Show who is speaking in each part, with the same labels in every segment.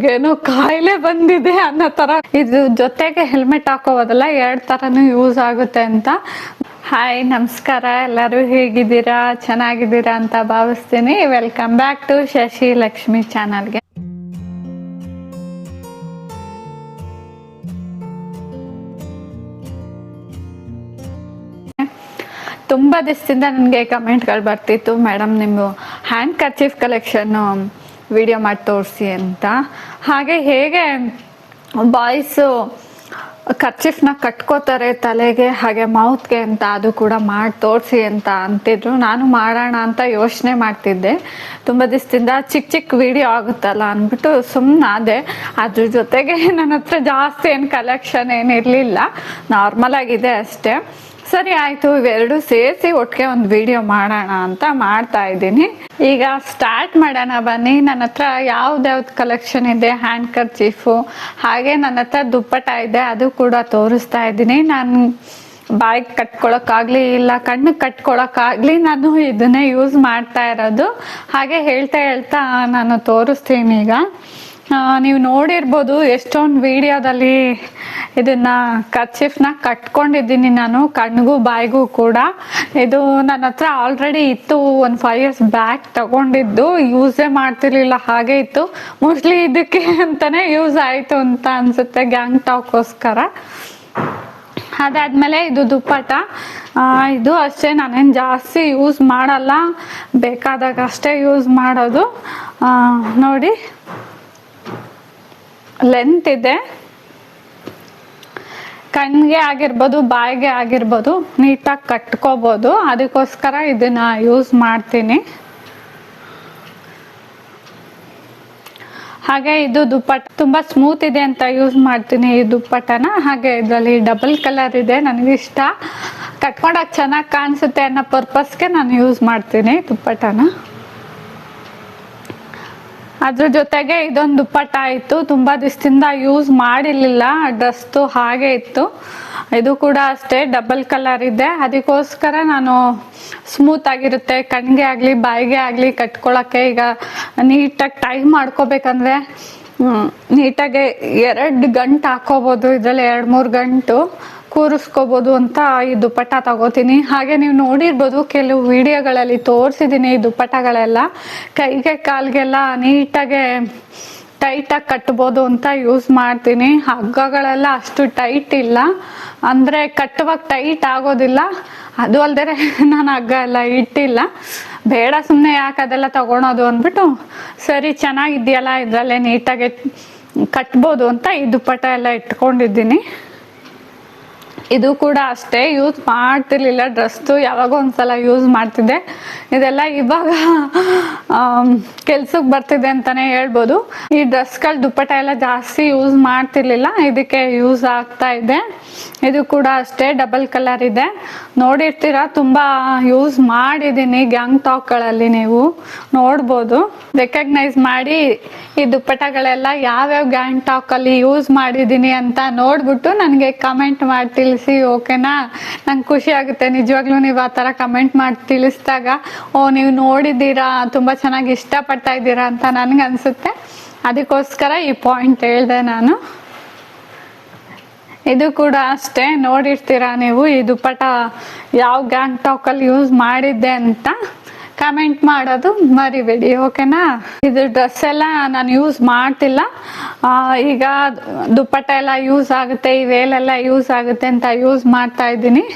Speaker 1: ನನಗೇನೋ ಕಾಯಿಲೆ ಬಂದಿದೆ ಅನ್ನೋ ಥರ. ಇದು ಜೊತೆಗೆ ಹೆಲ್ಮೆಟ್ ಹಾಕೋಬೋದಲ್ಲ, 2 ಥರನೂ ಯೂಸ್ ಆಗುತ್ತೆ ಅಂತ. ಹಾಯ್, ನಮಸ್ಕಾರ. ಎಲ್ಲರೂ ಹೇಗಿದ್ದೀರಾ? ಚೆನ್ನಾಗಿದ್ದೀರಾ ಅಂತ ಭಾವಿಸ್ತೀನಿ. Welcome back to Shashi Lakshmi ಚಾನಲ್ಗೆ. ತುಂಬ ದಿವಸದಿಂದ ನನಗೆ ಕಮೆಂಟ್ಗಳು ಬರ್ತಿತ್ತು, ಮೇಡಮ್ ನಿಮ್ಮ ಹ್ಯಾಂಡ್ ಕರ್ಚೀಫ್ ಕಲೆಕ್ಷನ್ನು ವಿಡಿಯೋ ಮಾಡಿ ತೋರಿಸಿ ಅಂತ. ಹಾಗೆ ಹೇಗೆ ಬಾಯ್ಸು ಕರ್ಚೀಫ್ನ ಕಟ್ಕೋತಾರೆ ತಲೆಗೆ ಹಾಗೆ ಮೌತ್ಗೆ ಅಂತ, ಅದು ಕೂಡ ಮಾಡಿ ತೋರಿಸಿ ಅಂತ ಅಂತಿದ್ರು. ನಾನು ಮಾಡೋಣ ಅಂತ ಯೋಚನೆ ಮಾಡ್ತಿದ್ದೆ. ತುಂಬ ದಿವಸದಿಂದ ಚಿಕ್ಕ ವಿಡಿಯೋ ಆಗುತ್ತಲ್ಲ ಅಂದ್ಬಿಟ್ಟು ಸುಮ್ಮನಾದೆ. ಅದ್ರ ಜೊತೆಗೆ ನನ್ನ ಹತ್ರ ಜಾಸ್ತಿ ಏನು ಕಲೆಕ್ಷನ್ ಏನಿರಲಿಲ್ಲ, ನಾರ್ಮಲ್ ಆಗಿದೆ ಅಷ್ಟೇ. ಸರಿ ಆಯಿತು, ಇವೆರಡು ಸೇರಿಸಿ ಒಟ್ಟಿಗೆ ಒಂದು ವಿಡಿಯೋ ಮಾಡೋಣ ಅಂತ ಮಾಡ್ತಾ ಇದ್ದೀನಿ. ಈಗ ಸ್ಟಾರ್ಟ್ ಮಾಡೋಣ ಬನ್ನಿ. ನನ್ನ ಹತ್ರ ಯಾವ್ದು ಕಲೆಕ್ಷನ್ ಇದೆ, ಹ್ಯಾಂಡ್ ಕರ್ಚೀಫು, ಹಾಗೆ ನನ್ನ ಹತ್ರ ದುಪ್ಪಟ್ಟ ಇದೆ, ಅದು ಕೂಡ ತೋರಿಸ್ತಾ ಇದ್ದೀನಿ. ನಾನು ಬಾಯಿಗೆ ಕಟ್ಕೊಳಕ್ಕಾಗಲಿ ಇಲ್ಲ ಕಣ್ಣಿಗೆ ಕಟ್ಕೊಳಕ್ಕಾಗಲಿ ನಾನು ಇದನ್ನೇ ಯೂಸ್ ಮಾಡ್ತಾ ಇರೋದು. ಹಾಗೆ ಹೇಳ್ತಾ ನಾನು ತೋರಿಸ್ತೀನಿ. ಈಗ ನೀವು ನೋಡಿರ್ಬೋದು ಎಷ್ಟೊಂದು ವಿಡಿಯೋದಲ್ಲಿ ಇದನ್ನ ಕರ್ಚೀಫ್ನ ಕಟ್ಕೊಂಡಿದ್ದೀನಿ ನಾನು, ಕಣ್ಣಿಗೂ ಬಾಯಿಗೂ ಕೂಡ. ಇದು ನನ್ನ ಹತ್ರ ಆಲ್ರೆಡಿ ಇತ್ತು, ಒಂದು 5 years ಬ್ಯಾಕ್ ತಗೊಂಡಿದ್ದು. ಯೂಸೇ ಮಾಡ್ತಿರ್ಲಿಲ್ಲ, ಹಾಗೆ ಇತ್ತು. ಮೋಸ್ಟ್ಲಿ ಇದಕ್ಕೆ ಅಂತಾನೆ ಯೂಸ್ ಆಯಿತು ಅಂತ ಅನ್ಸುತ್ತೆ, ಗ್ಯಾಂಗ್ ಟಾಕ್ಗೋಸ್ಕರ. ಅದಾದ್ಮೇಲೆ ಇದು ದುಪ್ಪಟ್ಟ. ಇದು ಅಷ್ಟೇ, ನಾನೇನು ಜಾಸ್ತಿ ಯೂಸ್ ಮಾಡಲ್ಲ, ಬೇಕಾದಾಗ ಅಷ್ಟೇ ಯೂಸ್ ಮಾಡೋದು. ನೋಡಿ, ಲೆಂತ್ ಇದೆ, ಕಣ್ಣಿಗೆ ಆಗಿರ್ಬೋದು ಬಾಯಿಗೆ ಆಗಿರ್ಬೋದು ನೀಟಾಗಿ ಕಟ್ಕೋಬೋದು. ಅದಕ್ಕೋಸ್ಕರ ಇದನ್ನ ಯೂಸ್ ಮಾಡ್ತೀನಿ. ಹಾಗೆ ಇದು ದುಪ್ಪಟ್ಟ ತುಂಬ ಸ್ಮೂತ್ ಇದೆ ಅಂತ ಯೂಸ್ ಮಾಡ್ತೀನಿ ಈ ದುಪ್ಪಟ್ಟನ. ಹಾಗೆ ಇದರಲ್ಲಿ ಡಬಲ್ ಕಲರ್ ಇದೆ, ನನಗಿಷ್ಟ, ಕಟ್ಕೊಂಡಾಗ ಚೆನ್ನಾಗಿ ಕಾಣಿಸುತ್ತೆ ಅನ್ನೋ ಪರ್ಪಸ್ಗೆ ನಾನು ಯೂಸ್ ಮಾಡ್ತೀನಿ ದುಪ್ಪಟ್ಟನ. ಅದ್ರ ಜೊತೆಗೆ ಇದೊಂದು ದುಪ್ಪಟ್ಟ ಇತ್ತು, ತುಂಬ ದಿವಸದಿಂದ ಯೂಸ್ ಮಾಡಿರಲಿಲ್ಲ, ಡ್ರೆಸ್ದು ಹಾಗೆ ಇತ್ತು. ಇದು ಕೂಡ ಅಷ್ಟೇ ಡಬಲ್ ಕಲರ್ ಇದೆ. ಅದಕ್ಕೋಸ್ಕರ ನಾನು ಸ್ಮೂತ್ ಆಗಿರುತ್ತೆ, ಕಣ್ಣಿಗೆ ಆಗಲಿ ಬಾಯಿಗೆ ಆಗಲಿ ಕಟ್ಕೊಳ್ಳೋಕ್ಕೆ. ಈಗ ನೀಟಾಗಿ ಟೈ ಮಾಡ್ಕೋಬೇಕಂದ್ರೆ ನೀಟಾಗಿ 2 ಗಂಟು ಹಾಕೋಬೋದು, ಇದರಲ್ಲಿ 2-3 ಗಂಟು ಕೂರಿಸ್ಕೋಬೋದು ಅಂತ ಈ ದುಪ್ಪಟ್ಟ ತಗೋತೀನಿ. ಹಾಗೆ ನೀವು ನೋಡಿರ್ಬೋದು ಕೆಲವು ವಿಡಿಯೋಗಳಲ್ಲಿ ತೋರಿಸಿದ್ದೀನಿ ಈ ದುಪ್ಪಟ್ಟಗಳೆಲ್ಲ. ಕೈಗೆ ಕಾಲಿಗೆಲ್ಲ ನೀಟಾಗೆ ಟೈಟಾಗಿ ಕಟ್ಬೋದು ಅಂತ ಯೂಸ್ ಮಾಡ್ತೀನಿ. ಹಗ್ಗಗಳೆಲ್ಲ ಅಷ್ಟು ಟೈಟ್ ಇಲ್ಲ, ಅಂದರೆ ಕಟ್ಟುವಾಗ ಟೈಟ್ ಆಗೋದಿಲ್ಲ. ಅದು ಅಲ್ಲದೆ ನಾನು ಹಗ್ಗ ಎಲ್ಲ ಇಟ್ಟಿಲ್ಲ, ಬೇಡ ಸುಮ್ಮನೆ ಯಾಕೆ ಅದೆಲ್ಲ ತಗೊಳೋದು ಅಂದ್ಬಿಟ್ಟು, ಸರಿ ಚೆನ್ನಾಗಿದೆಯಲ್ಲ ಇದರಲ್ಲೇ ನೀಟಾಗಿ ಕಟ್ಬೋದು ಅಂತ ಈ ದುಪ್ಪಟ್ಟ ಎಲ್ಲ ಇಟ್ಕೊಂಡಿದ್ದೀನಿ. ಇದು ಕೂಡ ಅಷ್ಟೇ, ಯೂಸ್ ಮಾಡ್ತಿರ್ಲಿಲ್ಲ ಡ್ರೆಸ್ದು, ಯಾವಾಗೋ ಒಂದ್ಸಲ ಯೂಸ್ ಮಾಡ್ತಿದ್ದೆ. ಇದೆಲ್ಲ ಇವಾಗ ಕೆಲ್ಸಕ್ಕೆ ಬರ್ತಿದೆ ಅಂತಾನೆ ಹೇಳ್ಬೋದು. ಈ ಡ್ರೆಸ್ಗಳು ದುಪ್ಪಟ್ಟ ಎಲ್ಲ ಜಾಸ್ತಿ ಯೂಸ್ ಮಾಡ್ತಿರ್ಲಿಲ್ಲ, ಇದಕ್ಕೆ ಯೂಸ್ ಆಗ್ತಾ ಇದೆ. ಇದು ಕೂಡ ಅಷ್ಟೇ ಡಬಲ್ ಕಲರ್ ಇದೆ, ನೋಡಿರ್ತೀರ, ತುಂಬ ಯೂಸ್ ಮಾಡಿದ್ದೀನಿ ಗ್ಯಾಂಗ್ ಟಾಕ್ಗಳಲ್ಲಿ, ನೀವು ನೋಡ್ಬೋದು. ರೆಕಗ್ನೈಸ್ ಮಾಡಿ ಈ ದುಪ್ಪಟ್ಟಗಳೆಲ್ಲ ಯಾವ್ಯಾವ ಗ್ಯಾಂಗ್ ಟಾಕಲ್ಲಿ ಯೂಸ್ ಮಾಡಿದ್ದೀನಿ ಅಂತ ನೋಡ್ಬಿಟ್ಟು ನನಗೆ ಕಮೆಂಟ್ ಮಾಡಿ ತಿಳಿಸಿ, ಓಕೆನಾ? ನಂಗೆ ಖುಷಿ ಆಗುತ್ತೆ ನಿಜವಾಗ್ಲೂ ನೀವು ಆ ಥರ ಕಮೆಂಟ್ ಮಾಡಿ ತಿಳಿಸಿದಾಗ. ಓ, ನೀವು ನೋಡಿದ್ದೀರಾ, ತುಂಬ ಚೆನ್ನಾಗಿ ಇಷ್ಟಪಡ್ತಾ ಇದ್ದೀರಾ ಅಂತ ನನಗನ್ಸುತ್ತೆ. ಅದಕ್ಕೋಸ್ಕರ ಈ ಪಾಯಿಂಟ್ ಹೇಳಿದೆ ನಾನು. ಇದು ಕೂಡ ಅಷ್ಟೇ, ನೋಡಿರ್ತೀರಾ ನೀವು ಈ ದುಪ್ಪಟ್ಟ ಯಾವ ಗ್ಯಾಂಗ್ ಟಾಕಲ್ಲಿ ಯೂಸ್ ಮಾಡಿದ್ದೆ ಅಂತ ಕಮೆಂಟ್ ಮಾಡೋದು ಮರಿಬೇಡಿ, ಓಕೆನಾ? ಇದು ಡ್ರೆಸ್ ಎಲ್ಲ ನಾನು ಯೂಸ್ ಮಾಡ್ತಿಲ್ಲ, ಈಗ ದುಪ್ಪಟ್ಟ ಎಲ್ಲ ಯೂಸ್ ಆಗುತ್ತೆ, ಈ ವೇಲೆಲ್ಲ ಯೂಸ್ ಆಗುತ್ತೆ ಅಂತ ಯೂಸ್ ಮಾಡ್ತಾ ಇದ್ದೀನಿ.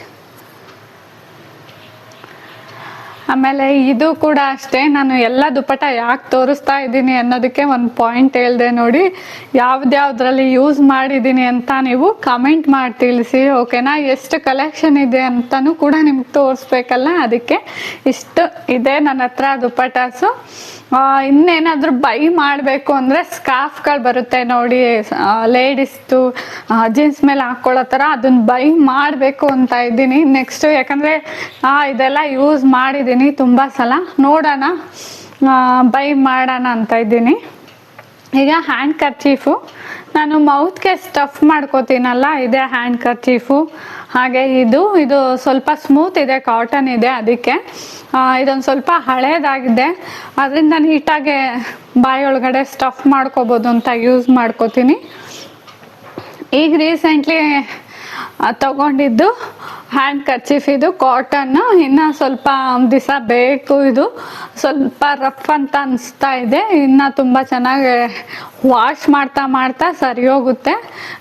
Speaker 1: ಆಮೇಲೆ ಇದು ಕೂಡ ಅಷ್ಟೇ, ನಾನು ಎಲ್ಲ ದುಪ್ಪಟ್ಟ ಯಾಕೆ ತೋರಿಸ್ತಾ ಇದ್ದೀನಿ ಅನ್ನೋದಕ್ಕೆ ಒಂದು ಪಾಯಿಂಟ್ ಹೇಳಿದೆ ನೋಡಿ. ಯಾವ್ದ್ಯಾವ್ದ್ರಲ್ಲಿ ಯೂಸ್ ಮಾಡಿದ್ದೀನಿ ಅಂತ ನೀವು ಕಮೆಂಟ್ ಮಾಡಿ ತಿಳಿಸಿ, ಓಕೆನಾ? ಎಷ್ಟು ಕಲೆಕ್ಷನ್ ಇದೆ ಅಂತಲೂ ಕೂಡ ನಿಮ್ಗೆ ತೋರಿಸ್ಬೇಕಲ್ಲ, ಅದಕ್ಕೆ ಇಷ್ಟು ಇದೆ ನನ್ನ ಹತ್ರ ದುಪ್ಪಟ್ಟಾಸು. ಇನ್ನೇನಾದರೂ ಬೈ ಮಾಡಬೇಕು ಅಂದರೆ ಸ್ಕಾರ್ಫ್ಗಳು ಬರುತ್ತೆ ನೋಡಿ, ಲೇಡೀಸ್ದು ಜೀನ್ಸ್ ಮೇಲೆ ಹಾಕ್ಕೊಳ್ಳೋ ಥರ, ಅದನ್ನ ಬೈ ಮಾಡಬೇಕು ಅಂತ ಇದ್ದೀನಿ ನೆಕ್ಸ್ಟು. ಯಾಕಂದರೆ ಇದೆಲ್ಲ ಯೂಸ್ ಮಾಡಿದ್ದೀನಿ ತುಂಬ ಸಲ, ನೋಡೋಣ ಬೈ ಮಾಡೋಣ ಅಂತ ಇದ್ದೀನಿ. ಈಗ ಹ್ಯಾಂಡ್ ಕರ್ಚೀಫು ನಾನು ಮೌತ್ಗೆ ಸ್ಟಫ್ ಮಾಡ್ಕೋತೀನಲ್ಲ, ಇದೇ ಹ್ಯಾಂಡ್ ಕರ್ಚೀಫು. ಹಾಗೆ ಇದು ಸ್ವಲ್ಪ ಸ್ಮೂತ್ ಇದೆ, ಕಾಟನ್ ಇದೆ, ಅದಕ್ಕೆ ಇದೊಂದು ಸ್ವಲ್ಪ ಹಳೇದಾಗಿದೆ, ಅದರಿಂದ ನೀಟಾಗಿ ಬಾಯೊಳಗಡೆ ಸ್ಟಫ್ ಮಾಡ್ಕೋಬೋದು ಅಂತ ಯೂಸ್ ಮಾಡ್ಕೋತೀನಿ. ಈಗ ರೀಸೆಂಟ್ಲಿ ತಗೊಂಡಿದ್ದು ಹ್ಯಾಂಡ್ ಕರ್ಚೀಫ್, ಇದು ಕಾಟನ್. ಇನ್ನು ಸ್ವಲ್ಪ ದಿವಸ ಬೇಕು, ಇದು ಸ್ವಲ್ಪ ರಫ್ ಅಂತ ಅನಿಸ್ತಾ ಇದೆ. ಇನ್ನು ತುಂಬ ಚೆನ್ನಾಗಿ ವಾಶ್ ಮಾಡ್ತಾ ಸರಿ ಹೋಗುತ್ತೆ.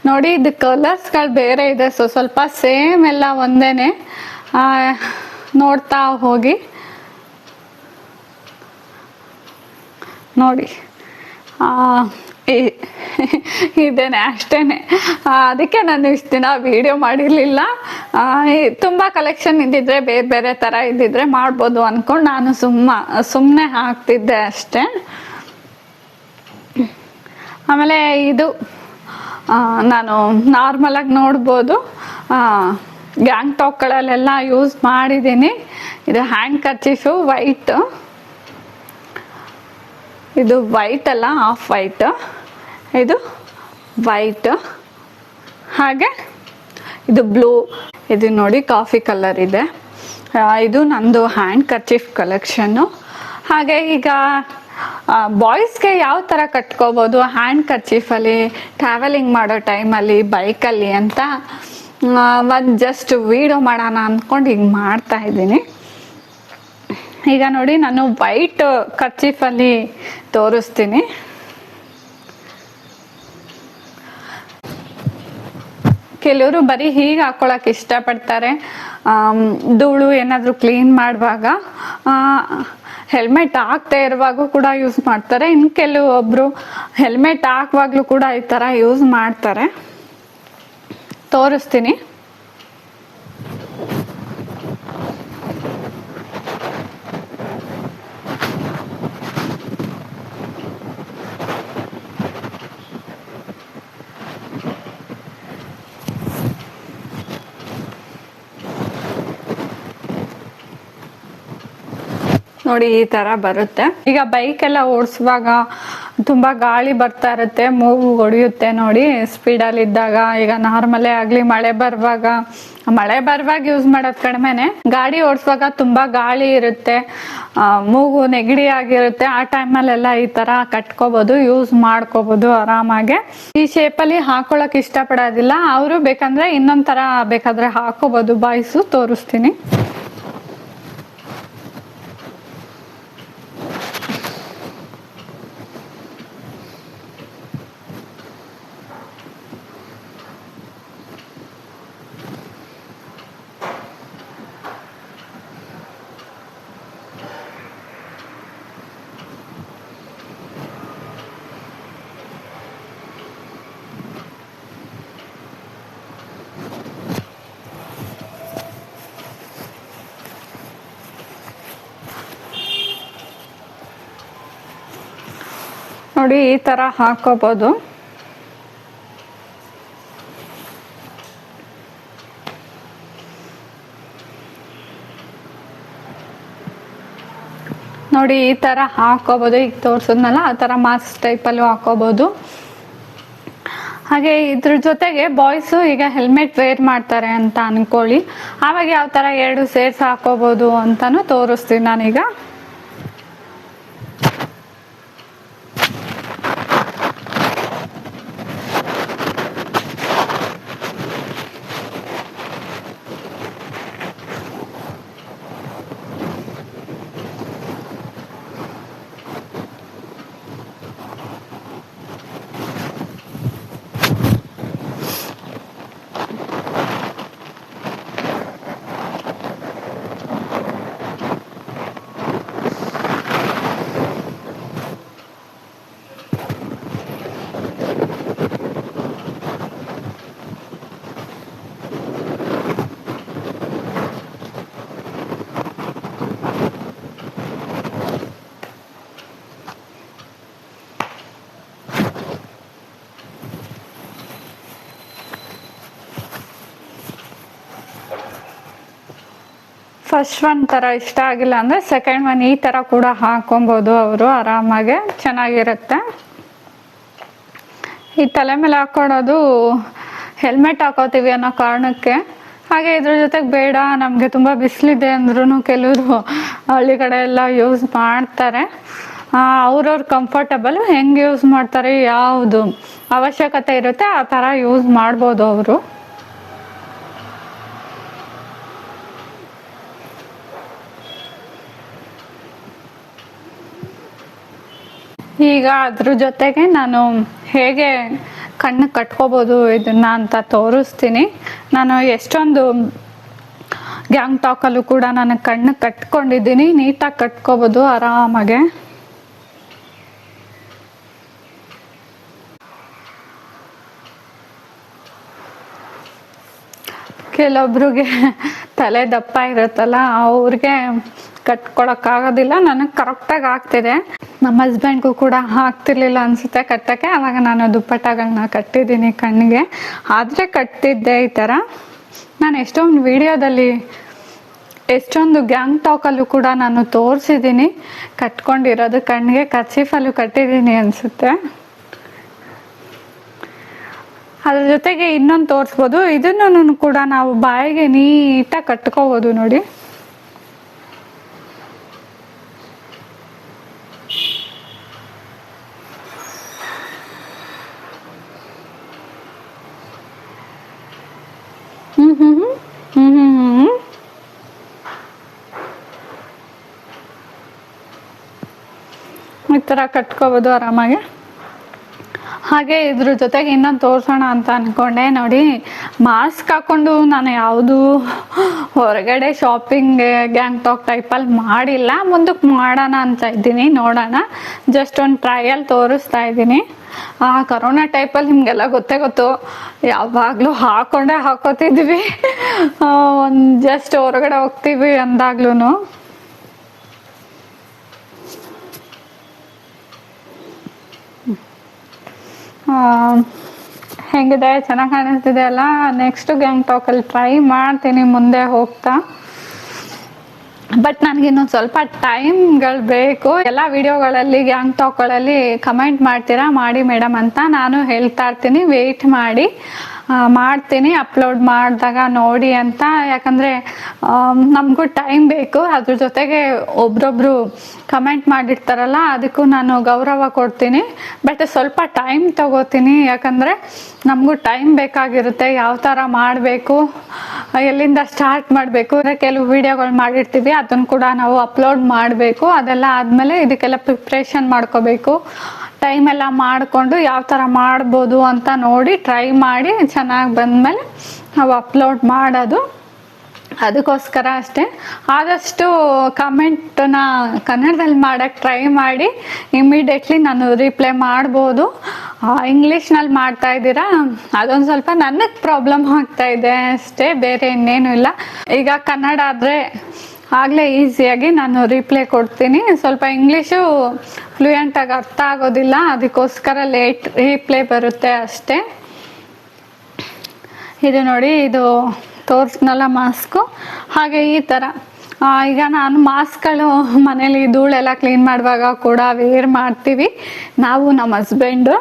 Speaker 1: ನೋಡಿ, ಇದು ಕಲರ್ಸ್ಗಳು ಬೇರೆ ಇದೆ, ಸ್ವಲ್ಪ ಸೇಮ್ ಎಲ್ಲ ಒಂದೇ. ನೋಡ್ತಾ ಹೋಗಿ ನೋಡಿ. ಇದೇನೆ ಅಷ್ಟೇ. ಅದಕ್ಕೆ ನಾನು ಇಷ್ಟು ದಿನ ವಿಡಿಯೋ ಮಾಡಿರಲಿಲ್ಲ. ತುಂಬ ಕಲೆಕ್ಷನ್ ಇದ್ದಿದ್ರೆ ಬೇರೆ ಬೇರೆ ಥರ ಇದ್ದಿದ್ರೆ ಮಾಡ್ಬೋದು ಅಂದ್ಕೊಂಡು ನಾನು ಸುಮ್ಮನೆ ಹಾಕ್ತಿದ್ದೆ ಅಷ್ಟೇ. ಆಮೇಲೆ ಇದು ನಾನು ನಾರ್ಮಲಾಗಿ ನೋಡ್ಬೋದು, ಗ್ಯಾಂಗ್ ಟಾಪ್ಗಳಲ್ಲೆಲ್ಲ ಯೂಸ್ ಮಾಡಿದ್ದೀನಿ. ಇದು ಹ್ಯಾಂಡ್ ಕರ್ಚೀಫು ವೈಟ್, ಇದು ವೈಟ್ ಅಲ್ಲ, ಆಫ್ ವೈಟ್, ಇದು ವೈಟ್, ಹಾಗೆ ಇದು ಬ್ಲೂ, ಇದು ನೋಡಿ ಕಾಫಿ ಕಲರ್ ಇದೆ. ಇದು ನಂದು ಹ್ಯಾಂಡ್ ಕರ್ಚೀಫ್ ಕಲೆಕ್ಷನ್ನು. ಹಾಗೆ ಈಗ ಬಾಯ್ಸ್ಗೆ ಯಾವ ಥರ ಕಟ್ಕೋಬೋದು ಹ್ಯಾಂಡ್ ಕರ್ಚೀಫಲ್ಲಿ ಟ್ರಾವೆಲಿಂಗ್ ಮಾಡೋ ಟೈಮಲ್ಲಿ, ಬೈಕಲ್ಲಿ ಅಂತ ಒಂದು ಜಸ್ಟ್ ವೀಡಿಯೋ ಮಾಡೋಣ ಅಂದ್ಕೊಂಡು ಈಗ ಮಾಡ್ತಾ ಇದ್ದೀನಿ. ಈಗ ನೋಡಿ, ನಾನು ವೈಟ್ ಕರ್ಚೀಫಲ್ಲಿ ತೋರಿಸ್ತೀನಿ. ಕೆಲವರು ಬರೀ ಹೀಗೆ ಹಾಕ್ಕೊಳಕ್ಕೆ ಇಷ್ಟಪಡ್ತಾರೆ, ಧೂಳು ಏನಾದರೂ ಕ್ಲೀನ್ ಮಾಡುವಾಗ. ಹೆಲ್ಮೆಟ್ ಹಾಕ್ತಾ ಇರುವಾಗೂ ಕೂಡ ಯೂಸ್ ಮಾಡ್ತಾರೆ. ಇನ್ನು ಕೆಲವೊಬ್ಬರು ಹೆಲ್ಮೆಟ್ ಹಾಕುವಾಗಲೂ ಕೂಡ ಈ ಥರ ಯೂಸ್ ಮಾಡ್ತಾರೆ. ತೋರಿಸ್ತೀನಿ. ನೋಡಿ, ಈ ಥರ ಬರುತ್ತೆ. ಈಗ ಬೈಕೆಲ್ಲ ಓಡಿಸುವಾಗ ತುಂಬ ಗಾಳಿ ಬರ್ತಾ ಇರುತ್ತೆ, ಮೂಗು ಹೊಡೆಯುತ್ತೆ ನೋಡಿ ಸ್ಪೀಡಲ್ಲಿ ಇದ್ದಾಗ. ಈಗ ನಾರ್ಮಲೇ ಆಗಲಿ, ಮಳೆ ಬರುವಾಗ ಯೂಸ್ ಮಾಡೋದು ಕಡಿಮೆನೆ. ಗಾಡಿ ಓಡಿಸುವಾಗ ತುಂಬ ಗಾಳಿ ಇರುತ್ತೆ, ಮೂಗು ನೆಗಡಿ ಆಗಿರುತ್ತೆ. ಆ ಟೈಮಲ್ಲೆಲ್ಲ ಈ ಥರ ಕಟ್ಕೋಬೋದು, ಯೂಸ್ ಮಾಡ್ಕೋಬೋದು ಆರಾಮಾಗೆ. ಈ ಶೇಪಲ್ಲಿ ಹಾಕೊಳ್ಳೋಕೆ ಇಷ್ಟಪಡೋದಿಲ್ಲ ಅವರು, ಬೇಕಂದರೆ ಇನ್ನೊಂದು ಥರ ಬೇಕಾದರೆ ಹಾಕೋಬೋದು. ಬಾಯ್ಸು ತೋರಿಸ್ತೀನಿ. ನೋಡಿ, ಈ ಥರ ಹಾಕೋಬೋದು. ನೋಡಿ, ಈ ಥರ ಹಾಕೋಬೋದು. ಈಗ ತೋರಿಸಿದ್ನಲ್ಲ ಆ ಥರ ಮಾಸ್ಕ್ ಟೈಪಲ್ಲೂ ಹಾಕೋಬೋದು. ಹಾಗೆ ಇದ್ರ ಜೊತೆಗೆ ಬಾಯ್ಸು ಈಗ ಹೆಲ್ಮೆಟ್ ವೇರ್ ಮಾಡ್ತಾರೆ ಅಂತ ಅನ್ಕೊಳ್ಳಿ, ಆವಾಗ ಯಾವ ಥರ ಎರಡು ಸೇರ್ಸ್ ಹಾಕೋಬೋದು ಅಂತಲೂ ತೋರಿಸ್ತೀನಿ ನಾನೀಗ. ಫಸ್ಟ್ ಒನ್ ಥರ ಇಷ್ಟ ಆಗಿಲ್ಲ ಅಂದರೆ ಸೆಕೆಂಡ್ ಒನ್ ಈ ಥರ ಕೂಡ ಹಾಕೊಬೋದು ಅವರು ಆರಾಮಾಗೆ, ಚೆನ್ನಾಗಿರುತ್ತೆ. ಈ ತಲೆ ಮೇಲೆ ಹಾಕ್ಕೊಳ್ಳೋದು ಹೆಲ್ಮೆಟ್ ಹಾಕೋತೀವಿ ಅನ್ನೋ ಕಾರಣಕ್ಕೆ. ಹಾಗೆ ಇದ್ರ ಜೊತೆಗೆ ಬೇಡ ನಮಗೆ ತುಂಬ ಬಿಸಿಲಿದೆ ಅಂದ್ರೂ ಕೆಲವರು ಹಳ್ಳಿ ಕಡೆ ಎಲ್ಲ ಯೂಸ್ ಮಾಡ್ತಾರೆ. ಅವ್ರವ್ರ ಕಂಫರ್ಟಬಲ್ ಹೆಂಗೆ ಯೂಸ್ ಮಾಡ್ತಾರೆ, ಯಾವುದು ಅವಶ್ಯಕತೆ ಇರುತ್ತೆ ಆ ಥರ ಯೂಸ್ ಮಾಡ್ಬೋದು ಅವರು. ಈಗ ಅದ್ರ ಜೊತೆಗೆ ನಾನು ಹೇಗೆ ಕಣ್ಣು ಕಟ್ಕೋಬೋದು ಇದನ್ನ ಅಂತ ತೋರಿಸ್ತೀನಿ. ನಾನು ಎಷ್ಟೊಂದು ಗ್ಯಾಂಗ್ಟಾಕಲ್ಲೂ ಕೂಡ ನಾನು ಕಣ್ಣು ಕಟ್ಕೊಂಡಿದ್ದೀನಿ, ನೀಟಾಗಿ ಕಟ್ಕೋಬೋದು ಆರಾಮಾಗೆ. ಕೆಲವೊಬ್ರಿಗೆ ತಲೆ ದಪ್ಪ ಇರುತ್ತಲ್ಲ ಅವ್ರಿಗೆ ಕಟ್ಕೊಳಕ್ಕಾಗೋದಿಲ್ಲ, ನನಗೆ ಕರೆಕ್ಟಾಗಿ ಆಗ್ತಿದೆ. ನಮ್ಮ ಹಸ್ಬೆಂಡ್ಗೂ ಕೂಡ ಆಗ್ತಿರ್ಲಿಲ್ಲ ಅನಿಸುತ್ತೆ ಕಟ್ಟಕ್ಕೆ, ಆವಾಗ ನಾನು ದುಪ್ಪಟ್ಟಗಳನ್ನ ಕಟ್ಟಿದ್ದೀನಿ ಕಣ್ಣಿಗೆ. ಆದರೆ ಕಟ್ಟಿದ್ದೆ ಈ ಥರ. ನಾನು ಎಷ್ಟೊಂದು ವಿಡಿಯೋದಲ್ಲಿ ಎಷ್ಟೊಂದು ಗ್ಯಾಂಗ್ಟಾಕಲ್ಲೂ ಕೂಡ ನಾನು ತೋರಿಸಿದ್ದೀನಿ ಕಟ್ಕೊಂಡಿರೋದು, ಕಣ್ಣಿಗೆ ಕರ್ಚೀಫಲ್ಲೂ ಕಟ್ಟಿದ್ದೀನಿ ಅನಿಸುತ್ತೆ. ಅದ್ರ ಜೊತೆಗೆ ಇನ್ನೊಂದು ತೋರಿಸ್ಬೋದು, ಇದನ್ನು ಕೂಡ ನಾವು ಬಾಯಿಗೆ ನೀಟಾಗಿ ಕಟ್ಕೋಬೋದು ನೋಡಿ. ಈ ಥರ ಕಟ್ಕೋಬೋದು ಆರಾಮಾಗಿ. ಹಾಗೆ ಇದ್ರ ಜೊತೆಗೆ ಇನ್ನೊಂದು ತೋರಿಸೋಣ ಅಂತ ಅಂದ್ಕೊಂಡೆ ನೋಡಿ. ಮಾಸ್ಕ್ ಹಾಕ್ಕೊಂಡು ನಾನು ಯಾವುದು ಹೊರಗಡೆ ಶಾಪಿಂಗ್ ಗ್ಯಾಂಗ್ಟಾಕ್ ಟೈಪಲ್ಲಿ ಮಾಡಿಲ್ಲ, ಮುಂದಕ್ಕೆ ಮಾಡೋಣ ಅಂತ ಇದ್ದೀನಿ, ನೋಡೋಣ. ಜಸ್ಟ್ ಒಂದು ಟ್ರಯಲ್ ತೋರಿಸ್ತಾ ಇದ್ದೀನಿ. ಕರೋನಾ ಟೈಪಲ್ಲಿ ನಿಮಗೆಲ್ಲ ಗೊತ್ತು, ಯಾವಾಗಲೂ ಹಾಕೋತಿದ್ವಿ ಒಂದು ಜಸ್ಟ್ ಹೊರಗಡೆ ಹೋಗ್ತೀವಿ ಅಂದಾಗ್ಲೂ. ಹೆಂಗಿದೆ, ಚೆನ್ನಾಗಿ ಕಾಣಿಸ್ತಿದೆ ಅಲ್ಲ. ನೆಕ್ಸ್ಟ್ ಗ್ಯಾಂಗ್ಟಾಕಲ್ಲಿ ಟ್ರೈ ಮಾಡ್ತೀನಿ ಮುಂದೆ ಹೋಗ್ತಾ. ಬಟ್ ನನಗೆ ಇನ್ನೊಂದು ಸ್ವಲ್ಪ ಟೈಮ್ಗಳು ಬೇಕು. ಎಲ್ಲ ವಿಡಿಯೋಗಳಲ್ಲಿ ಗ್ಯಾಂಗ್ಟಾಕ್ಗಳಲ್ಲಿ ಕಮೆಂಟ್ ಮಾಡ್ತೀರಾ ಮಾಡಿ ಮೇಡಮ್ ಅಂತ, ನಾನು ಹೇಳ್ತಾ ಇರ್ತೀನಿ ವೆಯ್ಟ್ ಮಾಡಿ ಮಾಡ್ತೀನಿ ಅಪ್ಲೋಡ್ ಮಾಡಿದಾಗ ನೋಡಿ ಅಂತ. ಯಾಕಂದರೆ ನಮಗೂ ಟೈಮ್ ಬೇಕು. ಅದ್ರ ಜೊತೆಗೆ ಒಬ್ರೊಬ್ರು ಕಮೆಂಟ್ ಮಾಡಿರ್ತಾರಲ್ಲ ಅದಕ್ಕೂ ನಾನು ಗೌರವ ಕೊಡ್ತೀನಿ. ಬಟ್ ಸ್ವಲ್ಪ ಟೈಮ್ ತಗೋತೀನಿ, ಯಾಕಂದರೆ ನಮಗೂ ಟೈಮ್ ಬೇಕಾಗಿರುತ್ತೆ. ಯಾವ ಥರ ಮಾಡಬೇಕು, ಎಲ್ಲಿಂದ ಸ್ಟಾರ್ಟ್ ಮಾಡಬೇಕು, ಕೆಲವು ವಿಡಿಯೋಗಳು ಮಾಡಿರ್ತೀವಿ ಅದನ್ನು ಕೂಡ ನಾವು ಅಪ್ಲೋಡ್ ಮಾಡಬೇಕು. ಅದೆಲ್ಲ ಆದಮೇಲೆ ಇದಕ್ಕೆಲ್ಲ ಪ್ರಿಪ್ರೇಷನ್ ಮಾಡ್ಕೋಬೇಕು. ಟೈಮೆಲ್ಲ ಮಾಡಿಕೊಂಡು ಯಾವ ಥರ ಮಾಡ್ಬೋದು ಅಂತ ನೋಡಿ ಟ್ರೈ ಮಾಡಿ ಚೆನ್ನಾಗಿ ಬಂದಮೇಲೆ ನಾವು ಅಪ್ಲೋಡ್ ಮಾಡೋದು. ಅದಕ್ಕೋಸ್ಕರ ಅಷ್ಟೇ. ಆದಷ್ಟು ಕಮೆಂಟನ್ನ ಕನ್ನಡದಲ್ಲಿ ಮಾಡೋಕ್ಕೆ ಟ್ರೈ ಮಾಡಿ, ಇಮಿಡಿಯೇಟ್ಲಿ ನಾನು ರಿಪ್ಲೈ ಮಾಡ್ಬೋದು. ಇಂಗ್ಲೀಷ್ನಲ್ಲಿ ಮಾಡ್ತಾ ಇದ್ದೀರಾ ಅದೊಂದು ಸ್ವಲ್ಪ ನನಗೆ ಪ್ರಾಬ್ಲಮ್ ಆಗ್ತಾ ಇದೆ ಅಷ್ಟೇ, ಬೇರೆ ಇನ್ನೇನು ಇಲ್ಲ. ಈಗ ಕನ್ನಡ ಆದರೆ ಆಗಲೇ ಈಸಿಯಾಗಿ ನಾನು ರಿಪ್ಲೈ ಕೊಡ್ತೀನಿ. ಸ್ವಲ್ಪ ಇಂಗ್ಲೀಷು ಫ್ಲೂಯೆಂಟಾಗಿ ಅರ್ಥ ಆಗೋದಿಲ್ಲ, ಅದಕ್ಕೋಸ್ಕರ ಲೇಟ್ ರಿಪ್ಲೈ ಬರುತ್ತೆ ಅಷ್ಟೇ. ಇದು ನೋಡಿ, ಇದು ತೋರಿಸ್ನಲ್ಲ ಮಾಸ್ಕು. ಹಾಗೆ ಈ ಥರ ಈಗ ನಾನು ಮಾಸ್ಕ್ಗಳು ಮನೇಲಿ ಧೂಳೆಲ್ಲ ಕ್ಲೀನ್ ಮಾಡುವಾಗ ಕೂಡ ವೇರ್ ಮಾಡ್ತೀವಿ ನಾವು, ನಮ್ಮ ಹಸ್ಬೆಂಡು.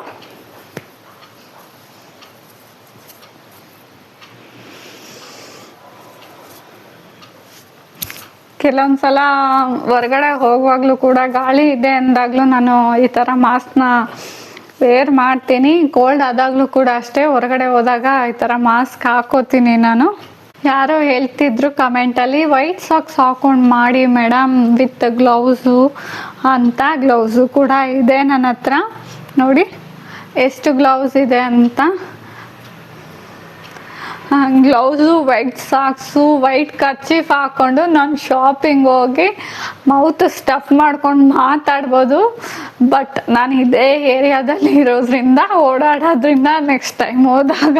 Speaker 1: ಕೆಲವೊಂದು ಸಲ ಹೊರಗಡೆ ಹೋಗುವಾಗಲೂ ಕೂಡ ಗಾಳಿ ಇದೆ ಅಂದಾಗಲೂ ನಾನು ಈ ಥರ ಮಾಸ್ಕ್ನ ವೇರ್ ಮಾಡ್ತೀನಿ. ಕೋಲ್ಡ್ ಆದಾಗಲೂ ಕೂಡ ಅಷ್ಟೇ, ಹೊರಗಡೆ ಹೋದಾಗ ಈ ಥರ ಮಾಸ್ಕ್ ಹಾಕೋತೀನಿ ನಾನು. ಯಾರೋ ಹೇಳ್ತಿದ್ರು ಕಮೆಂಟಲ್ಲಿ ವೈಟ್ ಸಾಕ್ಸ್ ಹಾಕೊಂಡು ಮಾಡಿ ಮೇಡಮ್ ವಿತ್ ಗ್ಲೌಸು ಅಂತ. ಗ್ಲೌಸು ಕೂಡ ಇದೆ ನನ್ನ ಹತ್ರ, ನೋಡಿ ಎಷ್ಟು ಗ್ಲೌಸ್ ಇದೆ ಅಂತ. Gloves, white socks, white kerchief ಹಾಕ್ಕೊಂಡು ನಾನು ಶಾಪಿಂಗ್ ಹೋಗಿ ಮೌತ್ ಸ್ಟಫ್ ಮಾಡ್ಕೊಂಡು ಮಾತಾಡ್ಬೋದು. ಬಟ್ ನಾನು ಇದೇ ಏರಿಯಾದಲ್ಲಿ ಇರೋದ್ರಿಂದ, ಓಡಾಡೋದ್ರಿಂದ ನೆಕ್ಸ್ಟ್ ಟೈಮ್ ಹೋದಾಗ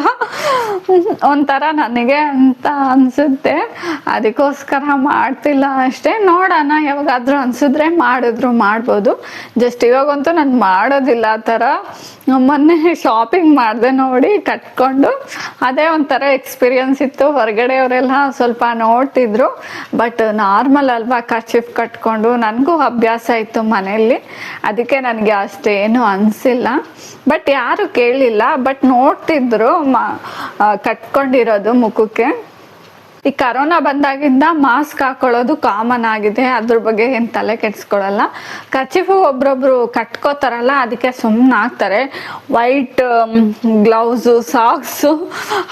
Speaker 1: ಒಂಥರ ನನಗೆ ಅಂತ ಅನಿಸುತ್ತೆ. ಅದಕ್ಕೋಸ್ಕರ ಮಾಡ್ತಿಲ್ಲ ಅಷ್ಟೇ. ನೋಡೋಣ, ಯಾವಾಗಾದರೂ ಅನಿಸಿದ್ರೆ ಮಾಡಿದ್ರು ಮಾಡ್ಬೋದು. ಜಸ್ಟ್ ಇವಾಗಂತೂ ನಾನು ಮಾಡೋದಿಲ್ಲ ಆ ಥರ. ಮೊನ್ನೆ ಶಾಪಿಂಗ್ ಮಾಡಿದೆ ನೋಡಿ ಕಟ್ಕೊಂಡು, ಅದೇ ಒಂಥರ ಎಕ್ಸ್ಪೀರಿಯನ್ಸ್ ಇತ್ತು. ಹೊರಗಡೆಯವರೆಲ್ಲ ಸ್ವಲ್ಪ ನೋಡ್ತಿದ್ರು, ಬಟ್ ನಾರ್ಮಲ್ ಅಲ್ವಾ ಕರ್ಚೀಫ್ ಕಟ್ಕೊಂಡು, ನನಗೂ ಅಭ್ಯಾಸ ಇತ್ತು ಮನೆಯಲ್ಲಿ, ಅದಕ್ಕೆ ನನಗೆ ಅಷ್ಟೇನು ಅನಿಸಿಲ್ಲ. ಬಟ್ ಯಾರು ಕೇಳಿಲ್ಲ, ಬಟ್ ನೋಡ್ತಿದ್ರು ಕಟ್ಕೊಂಡಿರೋದು ಮುಖಕ್ಕೆ. ಈ ಕರೋನಾ ಬಂದಾಗಿಂದ ಮಾಸ್ಕ್ ಹಾಕೊಳ್ಳೋದು ಕಾಮನ್ ಆಗಿದೆ, ಅದ್ರ ಬಗ್ಗೆ ಏನು ತಲೆ ಕೆಡಿಸ್ಕೊಳ್ಳಲ್ಲ. ಕರ್ಚೀಫು ಒಬ್ರೊಬ್ರು ಕಟ್ಕೋತಾರಲ್ಲ, ಅದಕ್ಕೆ ಸುಮ್ಮನೆ ಹಾಕ್ತಾರೆ. ವೈಟ್ ಗ್ಲೌಸು ಸಾಕ್ಸು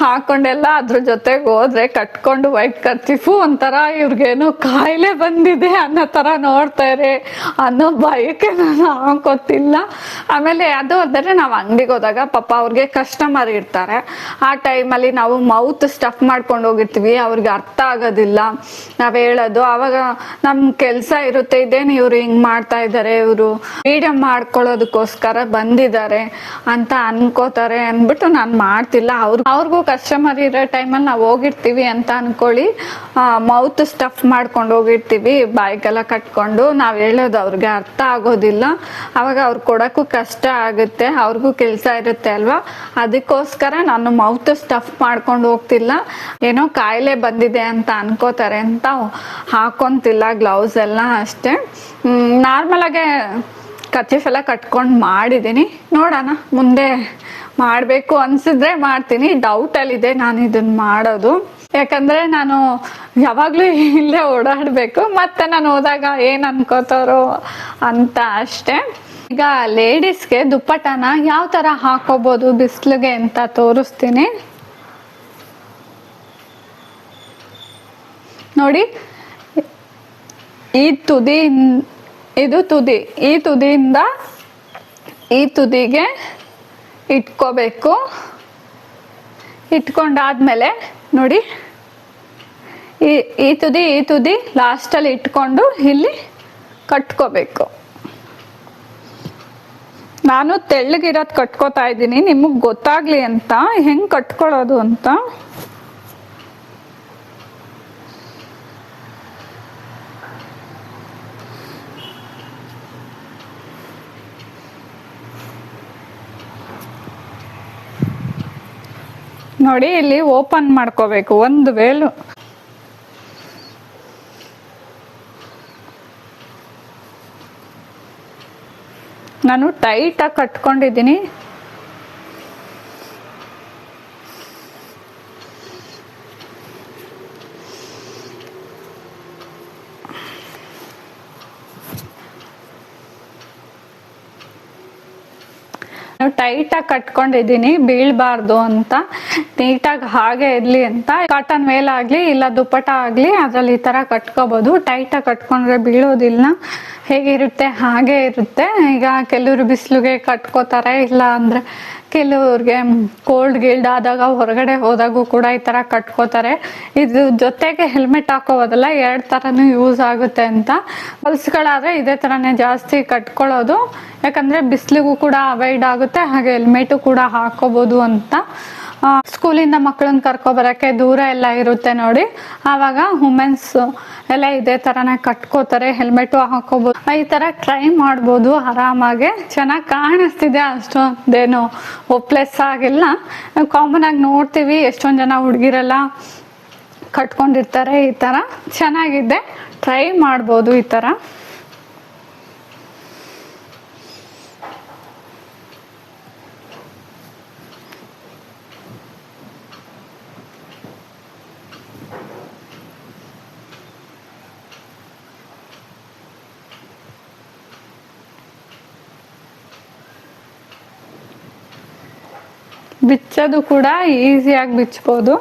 Speaker 1: ಹಾಕೊಂಡೆಲ್ಲ ಅದ್ರ ಜೊತೆಗೆ ಹೋದ್ರೆ ಕಟ್ಕೊಂಡು ವೈಟ್ ಕರ್ಚೀಫು ಒಂಥರ ಇವ್ರಿಗೇನೋ ಕಾಯಿಲೆ ಬಂದಿದೆ ಅನ್ನೋ ಥರ ನೋಡ್ತಾರೆ ಅನ್ನೋ ಭಯಕ್ಕೆ ನಾನು ಹಾಕೋತಿಲ್ಲ. ಆಮೇಲೆ ಅದು ಅಂದರೆ ನಾವು ಅಂಗಡಿಗೆ ಹೋದಾಗ ಪಾಪ ಅವ್ರಿಗೆ ಕಸ್ಟಮರ್ ಇರ್ತಾರೆ, ಆ ಟೈಮಲ್ಲಿ ನಾವು ಮೌತ್ ಸ್ಟಫ್ ಮಾಡ್ಕೊಂಡು ಹೋಗಿರ್ತೀವಿ, ಅವ್ರಿಗೆ ಅರ್ಥ ಆಗೋದಿಲ್ಲ ನಾವು ಹೇಳೋದು. ಆವಾಗ ನಮ್ಮ ಕೆಲಸ ಇರುತ್ತೆ, ಇದೇನು ಇವರು ಹಿಂಗೆ ಮಾಡ್ತಾ ಇದ್ದಾರೆ, ಇವರು ವಿಡಿಯೋ ಮಾಡ್ಕೊಳ್ಳೋದಕ್ಕೋಸ್ಕರ ಬಂದಿದ್ದಾರೆ ಅಂತ ಅನ್ಕೋತಾರೆ ಅಂದ್ಬಿಟ್ಟು ನಾನು ಮಾಡ್ತಿಲ್ಲ. ಅವ್ರಿಗೂ ಕಸ್ಟಮರ್ ಇರೋ ಟೈಮಲ್ಲಿ ನಾವು ಹೋಗಿರ್ತೀವಿ ಅಂತ ಅನ್ಕೊಳ್ಳಿ, ಮೌತ್ ಸ್ಟಫ್ ಮಾಡ್ಕೊಂಡು ಹೋಗಿರ್ತೀವಿ, ಬಾಯಿಗೆಲ್ಲ ಕಟ್ಕೊಂಡು. ನಾವು ಹೇಳೋದು ಅವ್ರಿಗೆ ಅರ್ಥ ಆಗೋದಿಲ್ಲ, ಅವಾಗ ಅವ್ರು ಕೊಡೋಕ್ಕೂ ಕಷ್ಟ ಆಗುತ್ತೆ, ಅವ್ರಿಗೂ ಕೆಲಸ ಇರುತ್ತೆ ಅಲ್ವಾ. ಅದಕ್ಕೋಸ್ಕರ ನಾನು ಮೌತ್ ಸ್ಟಫ್ ಮಾಡ್ಕೊಂಡು ಹೋಗ್ತಿಲ್ಲ. ಏನೋ ಕಾಯಿಲೆ ಬಂದಿದೆ ಅಂತ ಅನ್ಕೋತಾರೆ ಅಂತ ಹಾಕೊಂತಿಲ್ಲ ಗ್ಲೌಸ್ ಎಲ್ಲ ಅಷ್ಟೇ. ನಾರ್ಮಲಾಗೆ ಕರ್ಚೀಫ್ ಎಲ್ಲ ಕಟ್ಕೊಂಡು ಮಾಡಿದ್ದೀನಿ. ನೋಡೋಣ ಮುಂದೆ ಮಾಡಬೇಕು ಅನ್ಸಿದ್ರೆ ಮಾಡ್ತೀನಿ. ಡೌಟಲ್ಲಿದೆ ನಾನು ಇದನ್ನು ಮಾಡೋದು, ಯಾಕಂದರೆ ನಾನು ಯಾವಾಗಲೂ ಇಲ್ಲೇ ಓಡಾಡಬೇಕು, ಮತ್ತೆ ನಾನು ಹೋದಾಗ ಏನು ಅನ್ಕೋತಾರೋ ಅಂತ ಅಷ್ಟೇ. ಈಗ ಲೇಡೀಸ್ಗೆ ದುಪ್ಪಟ್ಟನ ಯಾವ ಥರ ಹಾಕೋಬೋದು ಬಿಸಿಲಿಗೆ ಅಂತ ತೋರಿಸ್ತೀನಿ ನೋಡಿ. ಈ ತುದಿ, ಇದು ತುದಿ, ಈ ತುದಿಯಿಂದ ಈ ತುದಿಗೆ ಇಟ್ಕೋಬೇಕು. ಇಟ್ಕೊಂಡಾದ್ಮೇಲೆ ನೋಡಿ, ಈ ತುದಿ ಲಾಸ್ಟಲ್ಲಿ ಇಟ್ಕೊಂಡು ಇಲ್ಲಿ ಕಟ್ಕೋಬೇಕು. ನಾನು ತೆಳ್ಳಗಿರೋದು ಕಟ್ಕೋತಾ ಇದ್ದೀನಿ, ನಿಮಗೆ ಗೊತ್ತಾಗ್ಲಿ ಅಂತ ಹೆಂಗೆ ಕಟ್ಕೊಳ್ಳೋದು ಅಂತ. ನೋಡಿ, ಇಲ್ಲಿ ಓಪನ್ ಮಾಡ್ಕೋಬೇಕು ಒಂದು ವೇಲು. ನಾನು ಟೈಟಾಗಿ ಕಟ್ಕೊಂಡಿದ್ದೀನಿ. ಟೈಟಾಗಿ ಕಟ್ಕೊಂಡಿದ್ದೀನಿ, ಬೀಳ್ಬಾರ್ದು ಅಂತ, ನೀಟಾಗಿ ಹಾಗೆ ಇರಲಿ ಅಂತ. ಕಾಟನ್ ಮೇಲಾಗಲಿ ಇಲ್ಲ ದುಪ್ಪಟ ಆಗಲಿ ಅದರಲ್ಲಿ ಈ ಥರ ಕಟ್ಕೋಬೋದು. ಟೈಟಾಗಿ ಕಟ್ಕೊಂಡ್ರೆ ಬೀಳೋದಿಲ್ಲ, ಹೇಗಿರುತ್ತೆ ಹಾಗೆ ಇರುತ್ತೆ. ಈಗ ಕೆಲವರು ಬಿಸಿಲಿಗೆ ಕಟ್ಕೋತಾರೆ, ಇಲ್ಲ ಅಂದರೆ ಕೆಲವ್ರಿಗೆ ಕೋಲ್ಡ್ ಗಿಲ್ಡ್ ಆದಾಗ ಹೊರಗಡೆ ಹೋದಾಗೂ ಕೂಡ ಈ ಥರ ಕಟ್ಕೋತಾರೆ. ಇದು ಜೊತೆಗೆ ಹೆಲ್ಮೆಟ್ ಹಾಕೋಬೋದಲ್ಲ, ಎರಡು ಥರನೂ ಯೂಸ್ ಆಗುತ್ತೆ ಅಂತ. ಗರ್ಲ್ಸ್ಗಳಾದರೆ ಇದೇ ಥರನೇ ಜಾಸ್ತಿ ಕಟ್ಕೊಳ್ಳೋದು, ಯಾಕಂದರೆ ಬಿಸಿಲಿಗೂ ಕೂಡ ಅವಾಯ್ಡ್ ಆಗುತ್ತೆ, ಹಾಗೆ ಹೆಲ್ಮೆಟು ಕೂಡ ಹಾಕೋಬೋದು ಅಂತ. ಸ್ಕೂಲಿಂದ ಮಕ್ಕಳನ್ನ ಕರ್ಕೊಬರೋಕ್ಕೆ ದೂರ ಎಲ್ಲ ಇರುತ್ತೆ ನೋಡಿ, ಆವಾಗ ವುಮೆನ್ಸ್ ಎಲ್ಲ ಇದೇ ಥರನೇ ಕಟ್ಕೋತಾರೆ, ಹೆಲ್ಮೆಟು ಹಾಕೋಬೋದು. ಈ ಥರ ಟ್ರೈ ಮಾಡ್ಬೋದು ಆರಾಮಾಗೆ. ಚೆನ್ನಾಗಿ ಕಾಣಿಸ್ತಿದೆ, ಅಷ್ಟೊಂದೇನು ಹೋಪ್ಲೆಸ್ ಆಗಿಲ್ಲ. ಕಾಮನ್ ಆಗಿ ನೋಡ್ತೀವಿ ಎಷ್ಟೊಂದು ಜನ ಹುಡುಗಿರೆಲ್ಲ ಕಟ್ಕೊಂಡಿರ್ತಾರೆ ಈ ಥರ. ಚೆನ್ನಾಗಿದೆ, ಟ್ರೈ ಮಾಡ್ಬೋದು ಈ ಥರ. ಬಿಚ್ಚೋದು ಕೂಡ ಈಸಿಯಾಗಿ ಬಿಚ್ಬೋದು,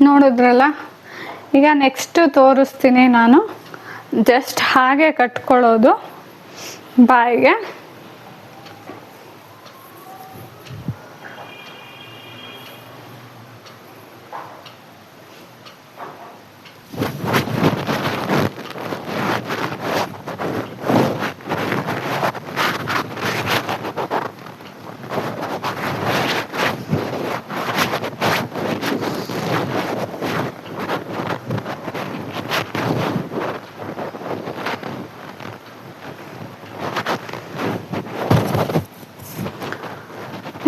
Speaker 1: ನೋಡಿದ್ರಲ್ಲ. ಈಗ ನೆಕ್ಸ್ಟ್ ತೋರಿಸ್ತೀನಿ ನಾನು. ಜಸ್ಟ್ ಹಾಗೆ ಕಟ್ಕೊಳ್ಳೋದು ಬಾಯಿಗೆ.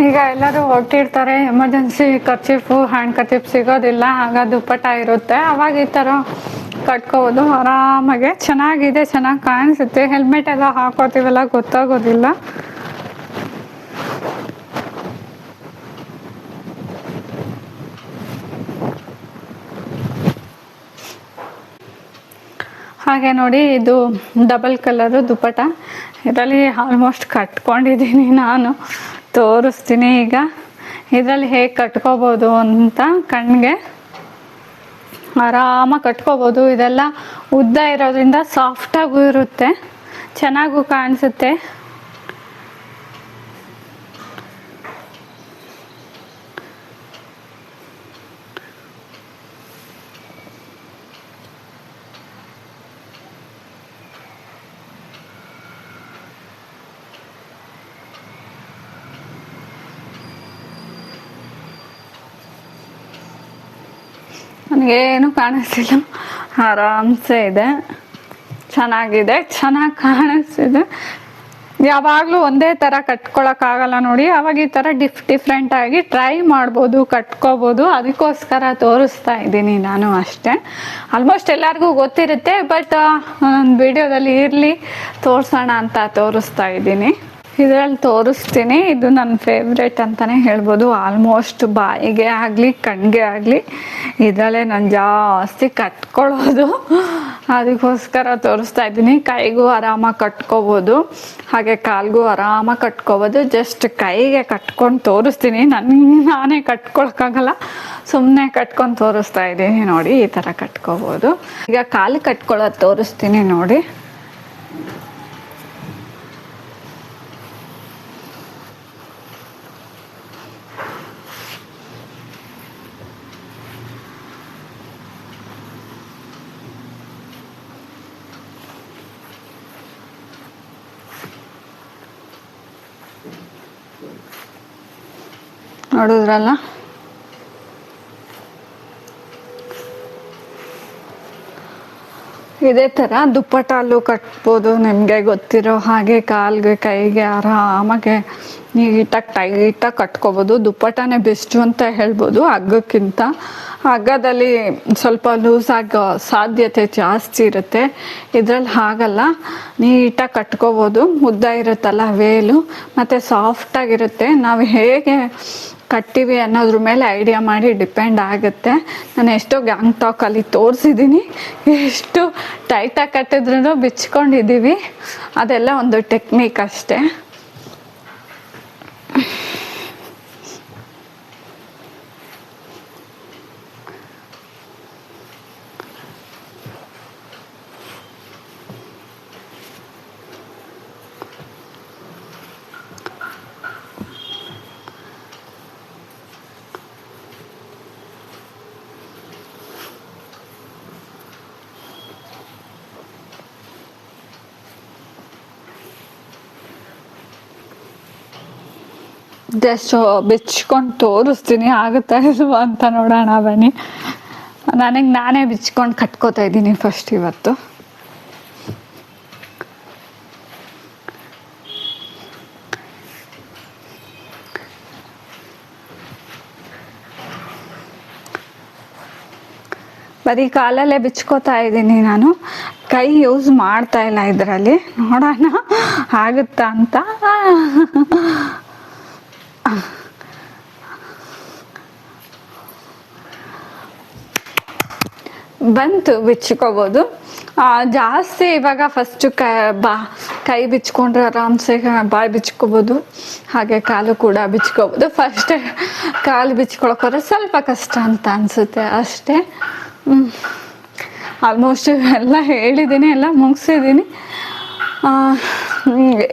Speaker 1: ಈಗ ಎಲ್ಲರೂ ಹೊರಟಿರ್ತಾರೆ, ಎಮರ್ಜೆನ್ಸಿ ಕರ್ಚೀಫು ಹ್ಯಾಂಡ್ ಕರ್ಚೀಫ್ ಸಿಗೋದಿಲ್ಲ, ಆಗ ದುಪ್ಪಟ್ಟ ಇರುತ್ತೆ, ಅವಾಗ ಈ ಥರ ಕಟ್ಕೋಬೋದು ಆರಾಮಾಗೆ. ಚೆನ್ನಾಗಿದೆ, ಚೆನ್ನಾಗಿ ಕಾಣಿಸುತ್ತೆ. ಹೆಲ್ಮೆಟ್ ಎಲ್ಲ ಹಾಕೋತೀವಲ್ಲ ಗೊತ್ತಾಗೋದಿಲ್ಲ. ಹಾಗೆ ನೋಡಿ ಇದು ಡಬಲ್ ಕಲರು ದುಪ್ಪಟ, ಇದರಲ್ಲಿ ಆಲ್ಮೋಸ್ಟ್ ಕಟ್ಕೊಂಡಿದ್ದೀನಿ ನಾನು, ತೋರಿಸ್ತೀನಿ ಈಗ. ಇದರಲ್ಲಿ ಹೇಗೆ ಕಟ್ಕೋಬೋದು ಅಂತ ಕಣ್ಣಿಗೆ ಆರಾಮಾಗಿ ಕಟ್ಕೋಬೋದು. ಇದೆಲ್ಲ ಉದ್ದ ಇರೋದ್ರಿಂದ ಸಾಫ್ಟಾಗೂ ಇರುತ್ತೆ, ಚೆನ್ನಾಗೂ ಕಾಣಿಸುತ್ತೆ. ನನಗೇನು ಕಾಣಿಸ್ತಿಲ್ಲ, ಆರಾಮ್ಸೆ ಇದೆ, ಚೆನ್ನಾಗಿದೆ, ಚೆನ್ನಾಗಿ ಕಾಣಿಸ್ತಿದೆ. ಯಾವಾಗಲೂ ಒಂದೇ ಥರ ಕಟ್ಕೊಳಕ್ಕಾಗಲ್ಲ ನೋಡಿ, ಅವಾಗ ಈ ಥರ ಡಿಫ್ರೆಂಟಾಗಿ ಟ್ರೈ ಮಾಡ್ಬೋದು, ಕಟ್ಕೋಬೋದು. ಅದಕ್ಕೋಸ್ಕರ ತೋರಿಸ್ತಾ ಇದ್ದೀನಿ ನಾನು ಅಷ್ಟೇ. ಆಲ್ಮೋಸ್ಟ್ ಎಲ್ಲರಿಗೂ ಗೊತ್ತಿರುತ್ತೆ, ಬಟ್ ವಿಡಿಯೋದಲ್ಲಿ ಇರಲಿ ತೋರಿಸೋಣ ಅಂತ ತೋರಿಸ್ತಾ ಇದ್ದೀನಿ. ಇದರಲ್ಲಿ ತೋರಿಸ್ತೀನಿ, ಇದು ನನ್ನ ಫೇವ್ರೇಟ್ ಅಂತಲೇ ಹೇಳ್ಬೋದು. ಆಲ್ಮೋಸ್ಟ್ ಬಾಯಿಗೆ ಆಗಲಿ ಕಣ್ಣಿಗೆ ಆಗಲಿ ಇದರಲ್ಲೇ ನಾನು ಜಾಸ್ತಿ ಕಟ್ಕೊಳ್ಳೋದು, ಅದಕ್ಕೋಸ್ಕರ ತೋರಿಸ್ತಾ ಇದ್ದೀನಿ. ಕೈಗೂ ಆರಾಮಾಗಿ ಕಟ್ಕೋಬೋದು, ಹಾಗೆ ಕಾಲಿಗೂ ಆರಾಮಾಗಿ ಕಟ್ಕೋಬೋದು. ಜಸ್ಟ್ ಕೈಗೆ ಕಟ್ಕೊಂಡು ತೋರಿಸ್ತೀನಿ, ನಾನೇ ಕಟ್ಕೊಳಕ್ಕಾಗಲ್ಲ, ಸುಮ್ಮನೆ ಕಟ್ಕೊಂಡು ತೋರಿಸ್ತಾ ಇದ್ದೀನಿ ನೋಡಿ. ಈ ಥರ ಕಟ್ಕೋಬೋದು. ಈಗ ಕಾಲು ಕಟ್ಕೊಳ್ಳೋದು ತೋರಿಸ್ತೀನಿ ನೋಡಿ. ನೋಡಿದ್ರಲ್ಲ, ಇದೇ ಥರ ದುಪ್ಪಟಲ್ಲೂ ಕಟ್ಬೋದು, ನಿಮಗೆ ಗೊತ್ತಿರೋ ಹಾಗೆ. ಕಾಲಿಗೆ ಕೈಗೆ ಆರಾಮಾಗೆ ನೀಟಾಗಿ ಟೈಟಾಗಿ ಕಟ್ಕೋಬೋದು. ದುಪ್ಪಟನೇ ಬೆಸ್ಟು ಅಂತ ಹೇಳ್ಬೋದು ಹಗ್ಗಕ್ಕಿಂತ. ಹಗ್ಗದಲ್ಲಿ ಸ್ವಲ್ಪ ಲೂಸ್ ಆಗೋ ಸಾಧ್ಯತೆ ಜಾಸ್ತಿ ಇರುತ್ತೆ, ಇದರಲ್ಲಿ ಹಾಗಲ್ಲ, ನೀಟಾಗಿ ಕಟ್ಕೋಬೋದು. ಉದ್ದ ಇರುತ್ತಲ್ಲ ವೇಲು, ಮತ್ತು ಸಾಫ್ಟಾಗಿರುತ್ತೆ. ನಾವು ಹೇಗೆ ಕಟ್ತೀವಿ ಅನ್ನೋದ್ರ ಮೇಲೆ ಐಡಿಯಾ ಮಾಡಿ ಡಿಪೆಂಡ್ ಆಗುತ್ತೆ. ನಾನು ಎಷ್ಟೋ ಗ್ಯಾಂಗ್ ಟಾಕಲ್ಲಿ ತೋರಿಸಿದ್ದೀನಿ, ಎಷ್ಟು ಟೈಟಾಗಿ ಕಟ್ಟಿದ್ರೂ ಬಿಚ್ಕೊಂಡಿದ್ದೀವಿ, ಅದೆಲ್ಲ ಒಂದು ಟೆಕ್ನಿಕ್ ಅಷ್ಟೇ. ಜಸ್ಟ್ ಬಿಚ್ಕೊಂಡು ತೋರಿಸ್ತೀನಿ, ಆಗುತ್ತಾ ಇಲ್ವಾ ಅಂತ ನೋಡೋಣ ಬನ್ನಿ. ನಾನೇ ಬಿಚ್ಕೊಂಡು ಕಟ್ಕೋತಾ ಇದ್ದೀನಿ ಫಸ್ಟ್ ಇವತ್ತು. ಬರೀ ಕಾಲಲ್ಲೇ ಬಿಚ್ಕೋತಾ ಇದ್ದೀನಿ ನಾನು, ಕೈ ಯೂಸ್ ಮಾಡ್ತಾ ಇಲ್ಲ ಇದರಲ್ಲಿ. ನೋಡೋಣ ಆಗುತ್ತಾ ಅಂತ. ಬಂತು, ಬಿಚ್ಕೋಬೋದು. ಜಾಸ್ತಿ ಇವಾಗ ಫಸ್ಟು ಕೈ ಬಿಚ್ಕೊಂಡ್ರೆ ಆರಾಮ್ಸೆ ಬಾಯಿ ಬಿಚ್ಕೋಬೋದು, ಹಾಗೆ ಕಾಲು ಕೂಡ ಬಿಚ್ಕೋಬೋದು. ಫಸ್ಟ್ ಕಾಲು ಬಿಚ್ಕೊಳಕ್ಕೋದ್ರೆ ಸ್ವಲ್ಪ ಕಷ್ಟ ಅಂತ ಅನಿಸುತ್ತೆ ಅಷ್ಟೇ. ಆಲ್ಮೋಸ್ಟ್ ಎಲ್ಲ ಹೇಳಿದ್ದೀನಿ, ಎಲ್ಲ ಮುಗಿಸಿದ್ದೀನಿ.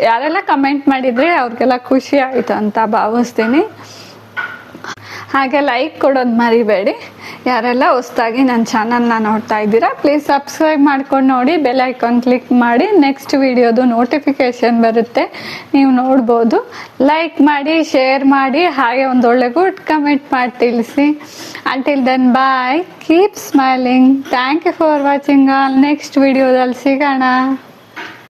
Speaker 1: ಯಾರೆಲ್ಲ ಕಮೆಂಟ್ ಮಾಡಿದರೆ ಅವ್ರಿಗೆಲ್ಲ ಖುಷಿ ಆಯಿತು ಅಂತ ಭಾವಿಸ್ತೀನಿ. ಹಾಗೆ ಲೈಕ್ ಕೊಡೋದು ಮರಿಬೇಡಿ. ಯಾರೆಲ್ಲ ಹೊಸದಾಗಿ ನನ್ನ ಚಾನಲ್ನ ನೋಡ್ತಾ ಇದ್ದೀರಾ, ಪ್ಲೀಸ್ ಸಬ್ಸ್ಕ್ರೈಬ್ ಮಾಡ್ಕೊಂಡು ನೋಡಿ, ಬೆಲ್ ಐಕಾನ್ ಕ್ಲಿಕ್ ಮಾಡಿ. ನೆಕ್ಸ್ಟ್ ವಿಡಿಯೋದು ನೋಟಿಫಿಕೇಷನ್ ಬರುತ್ತೆ, ನೀವು ನೋಡ್ಬೋದು. ಲೈಕ್ ಮಾಡಿ, ಶೇರ್ ಮಾಡಿ, ಹಾಗೆ ಒಂದೊಳ್ಳೆ ಗುಡ್ ಕಮೆಂಟ್ ಮಾಡಿ ತಿಳಿಸಿ. Until then bye, keep smiling. Thank you for watching all. Next ವಿಡಿಯೋದಲ್ಲಿ ಸಿಗೋಣ.